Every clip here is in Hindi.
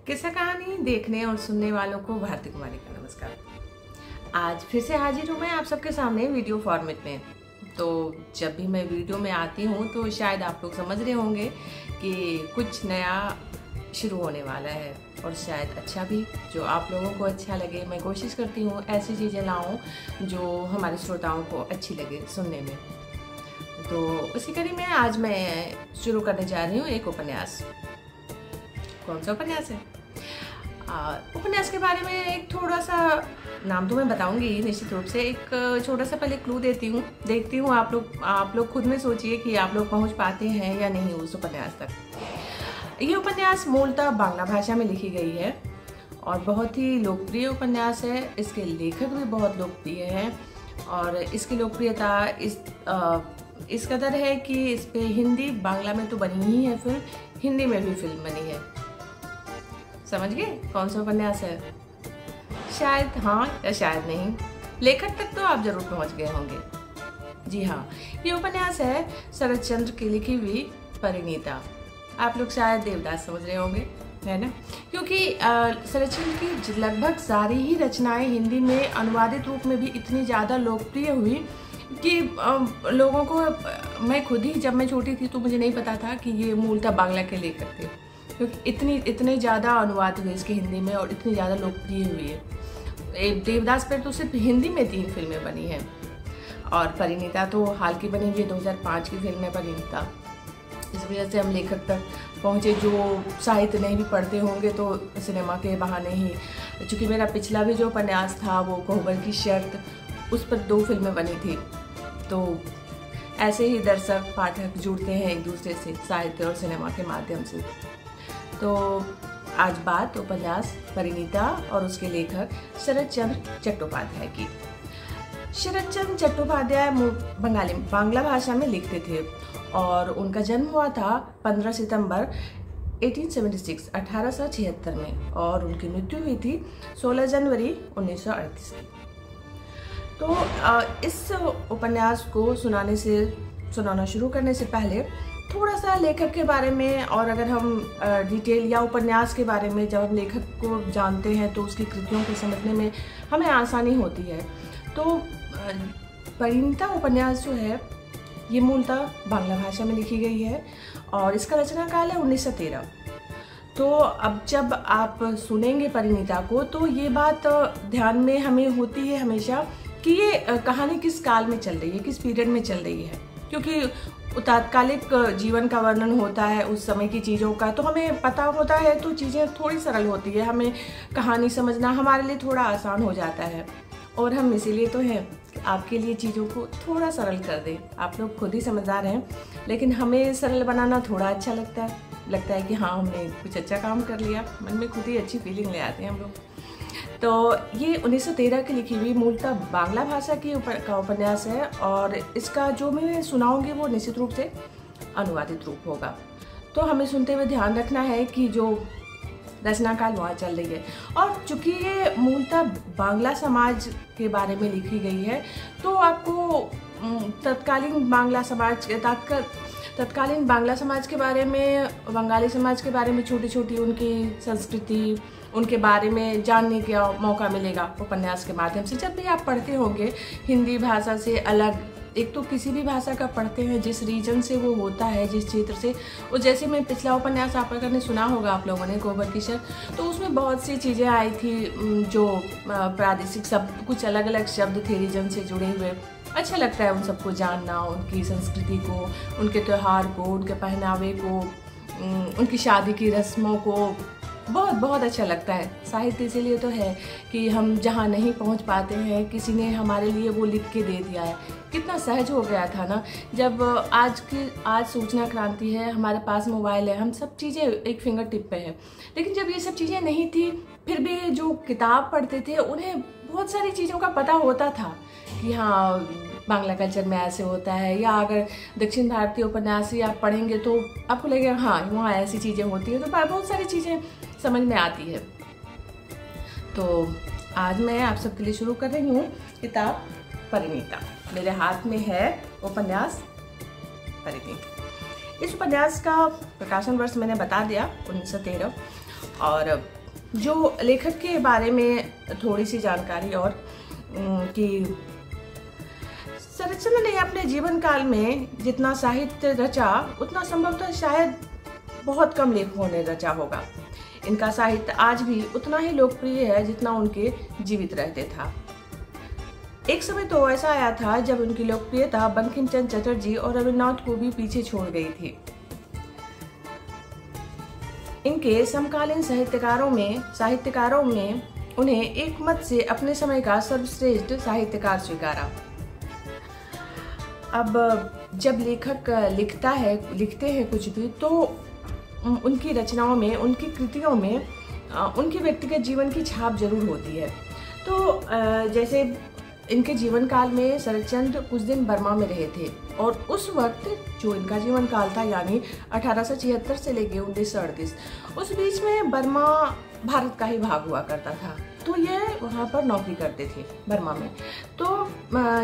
किस्सा कहानी देखने और सुनने वालों को भारती कुमारी का नमस्कार। आज फिर से हाजिर हूँ मैं आप सबके सामने वीडियो फॉर्मेट में। तो जब भी मैं वीडियो में आती हूँ तो शायद आप लोग समझ रहे होंगे कि कुछ नया शुरू होने वाला है और शायद अच्छा भी, जो आप लोगों को अच्छा लगे। मैं कोशिश करती हूँ ऐसी चीज़ें लाऊं जो हमारे श्रोताओं को अच्छी लगे सुनने में। तो उसी कड़ी में आज मैं शुरू करने जा रही हूँ एक उपन्यास। कौन सा उपन्यास है? उपन्यास के बारे में एक थोड़ा सा नाम तो मैं बताऊंगी निश्चित रूप से। एक छोटा सा पहले क्लू देती हूँ, देखती हूँ आप लोग खुद में सोचिए कि आप लोग पहुँच पाते हैं या नहीं उस उपन्यास तक। ये उपन्यास मूलतः बांग्ला भाषा में लिखी गई है और बहुत ही लोकप्रिय उपन्यास है। इसके लेखक भी बहुत लोकप्रिय हैं और इसकी लोकप्रियता इस कदर है कि इस पे हिंदी बांग्ला में तो बनी ही है, फिर हिंदी में भी फिल्म बनी है। समझ गए कौन सा उपन्यास है? शायद हाँ या शायद नहीं, लेखक तक तो आप जरूर पहुंच गए होंगे। जी हाँ, ये उपन्यास है शरत चंद्र की लिखी हुई परिणीता। आप लोग शायद देवदास समझ रहे होंगे, है ना? क्योंकि शरत चंद्र की लगभग सारी ही रचनाएं हिंदी में अनुवादित रूप में भी इतनी ज़्यादा लोकप्रिय हुई कि लोगों को, मैं खुद ही जब मैं छोटी थी तो मुझे नहीं पता था कि ये मूलतः बांग्ला के लेखक थे, क्योंकि इतने ज़्यादा अनुवाद हुए इसके हिंदी में और इतनी ज़्यादा लोकप्रिय हुई है। देवदास पर तो सिर्फ हिंदी में 3 फिल्में बनी हैं और परिणीता तो हाल की बनी हुई 2005 की फिल्म है परिणीता। इस वजह से हम लेखक तक पहुँचे जो साहित्य नहीं भी पढ़ते होंगे तो सिनेमा के बहाने ही। चूँकि मेरा पिछला भी जो उपन्यास था वो कोहबर की शर्त, उस पर 2 फिल्में बनी थी। तो ऐसे ही दर्शक पाठक जुड़ते हैं एक दूसरे से साहित्य और सिनेमा के माध्यम से। तो आज बात उपन्यास परिणीता और उसके लेखक शरत चंद्र चट्टोपाध्याय की। शरत चंद्र चट्टोपाध्याय बांग्ला भाषा में लिखते थे और उनका जन्म हुआ था 15 सितंबर 1876 में और उनकी मृत्यु हुई थी 16 जनवरी 1938 की। तो इस उपन्यास को सुनाना शुरू करने से पहले थोड़ा सा लेखक के बारे में, और अगर हम डिटेल या उपन्यास के बारे में जब हम लेखक को जानते हैं तो उसकी कृतियों को समझने में हमें आसानी होती है। तो परिणीता उपन्यास जो है ये मूलतः बांग्ला भाषा में लिखी गई है और इसका रचना काल है 1913। तो अब जब आप सुनेंगे परिणीता को तो ये बात ध्यान में हमें होती है हमेशा कि ये कहानी किस काल में चल रही है, किस पीरियड में चल रही है, क्योंकि तात्कालिक जीवन का वर्णन होता है उस समय की चीज़ों का, तो हमें पता होता है तो चीज़ें थोड़ी सरल होती है, हमें कहानी समझना हमारे लिए थोड़ा आसान हो जाता है। और हम इसीलिए तो हैं कि आपके लिए चीज़ों को थोड़ा सरल कर दें। आप लोग खुद ही समझदार हैं, लेकिन हमें सरल बनाना थोड़ा अच्छा लगता है कि हाँ हमने कुछ अच्छा काम कर लिया, मन में खुद ही अच्छी फीलिंग ले आते हैं हम लोग। तो ये 1913 की लिखी हुई मूलतः बांग्ला भाषा का उपन्यास है और इसका जो मैं सुनाऊंगी वो निश्चित रूप से अनुवादित रूप होगा। तो हमें सुनते हुए ध्यान रखना है कि जो रचना काल वहाँ चल रही है और चूँकि ये मूलतः बांग्ला समाज के बारे में लिखी गई है तो आपको तत्कालीन बांग्ला समाज के बारे में, बंगाली समाज के बारे में छोटी छोटी उनकी संस्कृति, उनके बारे में जानने का मौका मिलेगा उपन्यास के माध्यम से। जब भी आप पढ़ते होंगे हिंदी भाषा से अलग, एक तो किसी भी भाषा का पढ़ते हैं जिस रीजन से वो होता है, जिस क्षेत्र से, वो जैसे मैं पिछला उपन्यास आप लोगों ने सुना होगा आप लोगों ने कोहबर की शर्त, तो उसमें बहुत सी चीज़ें आई थी जो प्रादेशिक शब्द, कुछ अलग अलग शब्द थे रीजन से जुड़े हुए। अच्छा लगता है उन सबको जानना, उनकी संस्कृति को, उनके त्यौहार को, उनके पहनावे को, उनकी शादी की रस्मों को, बहुत बहुत अच्छा लगता है। साहित्य इसीलिए तो है कि हम जहाँ नहीं पहुँच पाते हैं किसी ने हमारे लिए वो लिख के दे दिया है। कितना सहज हो गया था ना, जब आज सूचना क्रांति है, हमारे पास मोबाइल है, हम सब चीज़ें एक फिंगर टिप पे है। लेकिन जब ये सब चीज़ें नहीं थी फिर भी जो किताब पढ़ते थे उन्हें बहुत सारी चीज़ों का पता होता था कि हाँ बांग्ला कल्चर में ऐसे होता है, या अगर दक्षिण भारतीय उपन्यास ही आप पढ़ेंगे तो आपको लगेगा हाँ वहाँ ऐसी चीज़ें होती है, तो बहुत सारी चीज़ें समझ में आती है। तो आज मैं आप सबके लिए शुरू कर रही हूँ किताब परिणीता। मेरे हाथ में है उपन्यास परिणीता। इस उपन्यास का प्रकाशन वर्ष मैंने बता दिया 1913। और जो लेखक के बारे में थोड़ी सी जानकारी और कि शरतचंद्र ने अपने जीवन काल में जितना साहित्य रचा उतना संभवतः शायद बहुत कम लेखकों ने रचा होगा। इनका साहित्य आज भी उतना ही लोकप्रिय है जितना उनके जीवित रहते था। एक समय तो ऐसा आया था जब उनकी लोकप्रियता बंकिम चंद्र चटर्जी और रविन्द्रनाथ को भी पीछे छोड़ गई थी। इनके समकालीन साहित्यकारों में उन्हें एक मत से अपने समय का सर्वश्रेष्ठ साहित्यकार स्वीकारा। अब जब लेखक लिखते हैं कुछ भी, तो उनकी रचनाओं में, उनकी कृतियों में उनके व्यक्तिगत जीवन की छाप जरूर होती है। तो जैसे इनके जीवन काल में शरतचंद्र कुछ दिन बर्मा में रहे थे और उस वक्त जो इनका जीवन काल था यानी 1876 से लेके 1938, उस बीच में बर्मा भारत का ही भाग हुआ करता था। तो ये वहाँ पर नौकरी करते थे बर्मा में। तो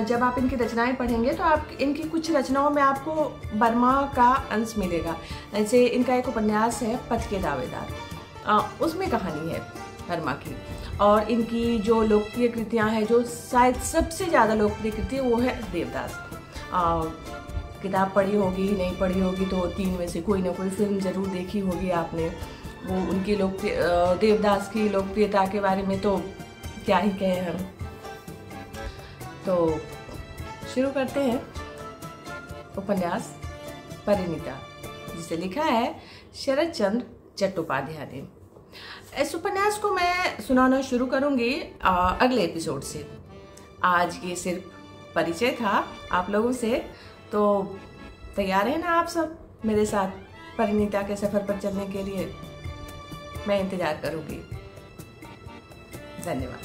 जब आप इनकी रचनाएं पढ़ेंगे तो आप इनकी कुछ रचनाओं में आपको बर्मा का अंश मिलेगा। जैसे इनका एक उपन्यास है पथ के दावेदार, उसमें कहानी है बर्मा की। और इनकी जो लोकप्रिय कृतियाँ हैं, जो शायद सबसे ज़्यादा लोकप्रिय कृति वो है देवदास। किताब पढ़ी होगी, नहीं पढ़ी होगी तो 3 में से कोई ना कोई फिल्म ज़रूर देखी होगी आपने। वो उनकी देवदास की लोकप्रियता के बारे में तो क्या ही कहें हम। तो शुरू करते हैं उपन्यास परिणीता, जिसे लिखा है शरतचंद्र चट्टोपाध्याय ने। इस उपन्यास को मैं सुनाना शुरू करूंगी अगले एपिसोड से। आज ये सिर्फ परिचय था आप लोगों से, तो तैयार हैं ना आप सब मेरे साथ परिणीता के सफर पर चलने के लिए? मैं इंतजार करूंगी। धन्यवाद।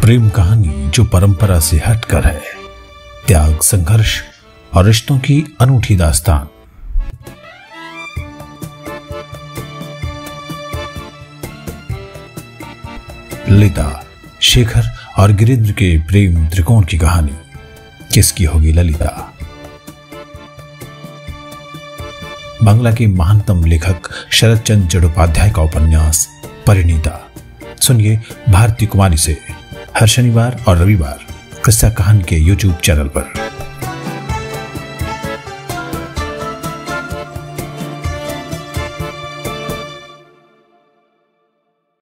प्रेम कहानी जो परंपरा से हटकर है, त्याग, संघर्ष और रिश्तों की अनूठी दास्तान। ललिता, शेखर और गिरीन्द्र के प्रेम त्रिकोण की कहानी। किसकी होगी ललिता? बांग्ला के महानतम लेखक शरतचंद्र चट्टोपाध्याय का उपन्यास परिणीता सुनिए भारती कुमारी से हर शनिवार और रविवार किस्सा कहानी के YouTube चैनल पर।